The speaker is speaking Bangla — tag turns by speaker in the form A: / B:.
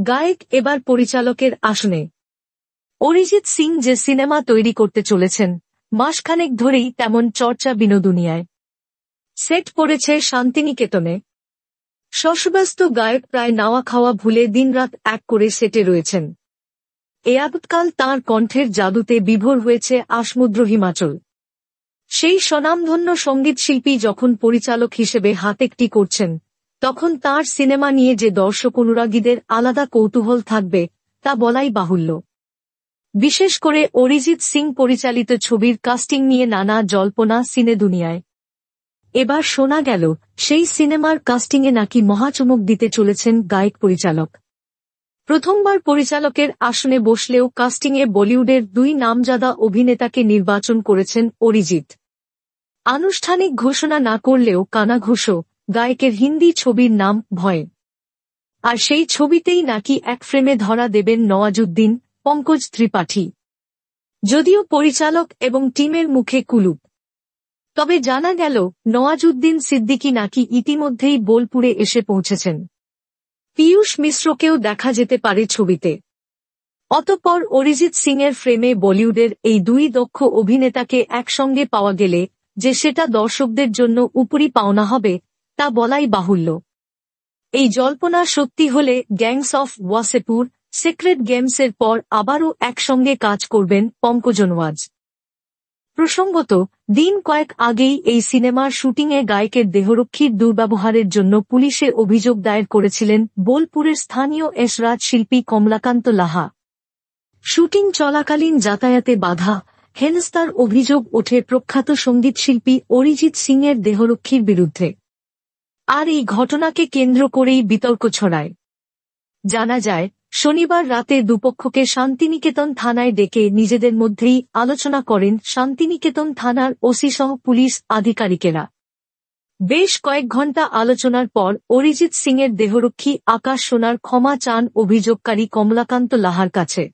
A: গায়ক এবার পরিচালকের আসনে। অরিজিৎ সিং যে সিনেমা তৈরি করতে চলেছেন, মাসখানেক ধরেই তেমন চর্চা বিনোদুনিয়ায়। সেট পড়েছে শান্তিনিকেতনে। শশব্যস্ত গায়ক প্রায় নাওয়া খাওয়া ভুলে দিনরাত এক করে সেটে রয়েছেন। এ যাবৎকাল তাঁর কণ্ঠের জাদুতে বিভোর হয়েছে আসমুদ্র হিমাচল। সেই স্বনামধন্য সঙ্গীতশিল্পী যখন পরিচালক হিসেবে হাতেকটি করছেন, তখন তাঁর সিনেমা নিয়ে যে দর্শক অনুরাগীদের আলাদা কৌতূহল থাকবে তা বলাই বাহুল্য। বিশেষ করে অরিজিৎ সিং পরিচালিত ছবির কাস্টিং নিয়ে নানা জল্পনা সিনেদুনিয়ায়। এবার শোনা গেল সেই সিনেমার কাস্টিংয়ে নাকি মহাচমক দিতে চলেছেন গায়ক পরিচালক। প্রথমবার পরিচালকের আসনে বসলেও কাস্টিংয়ে বলিউডের দুই নামজাদা অভিনেতাকে নির্বাচন করেছেন অরিজিৎ। আনুষ্ঠানিক ঘোষণা না করলেও কানাঘুষো গায়কের হিন্দি ছবির নাম ভয়। আর সেই ছবিতেই নাকি এক ফ্রেমে ধরা দেবেন নওয়াজুদ্দিন, পঙ্কজ ত্রিপাঠী। যদিও পরিচালক এবং টিমের মুখে কুলুপ। তবে জানা গেল নওয়াজুদ্দিন সিদ্দিকী নাকি ইতিমধ্যেই বোলপুরে এসে পৌঁছেছেন। পীয়ূষ মিশ্রকেও দেখা যেতে পারে ছবিতে। অতঃপর অরিজিৎ সিংয়ের ফ্রেমে বলিউডের এই দুই দক্ষ অভিনেতাকে একসঙ্গে পাওয়া গেলে যে সেটা দর্শকদের জন্য উপরি পাওনা হবে তা বলাই বাহুল্য। এই জল্পনা সত্যি হলে গ্যাংস অফ ওয়াসেপুর, সিক্রেট গেমসের পর আবারও একসঙ্গে কাজ করবেন পঙ্কজ নওয়াজ। প্রসঙ্গত, দিন কয়েক আগেই এই সিনেমার শুটিংয়ে গায়কের দেহরক্ষীর দুর্ব্যবহারের জন্য পুলিশে অভিযোগ দায়ের করেছিলেন বোলপুরের স্থানীয় এসরাজ শিল্পী কমলাকান্ত লাহা। শুটিং চলাকালীন যাতায়াতে বাধা, হেনস্থার অভিযোগ ওঠে প্রখ্যাত সঙ্গীতশিল্পী অরিজিৎ সিংয়ের দেহরক্ষীর বিরুদ্ধে। আর এই ঘটনাকে কেন্দ্র করেই বিতর্ক ছড়ায়। জানা যায়, শনিবার রাতে দুপক্ষকে শান্তিনিকেতন থানায় ডেকে নিজেদের মধ্যেই আলোচনা করেন শান্তিনিকেতন থানার ওসিসহ পুলিশ আধিকারিকেরা। বেশ কয়েক ঘণ্টা আলোচনার পর অরিজিৎ সিংয়ের দেহরক্ষী আকাশ সোনার ক্ষমা চান অভিযোগকারী কমলাকান্ত লাহার কাছে।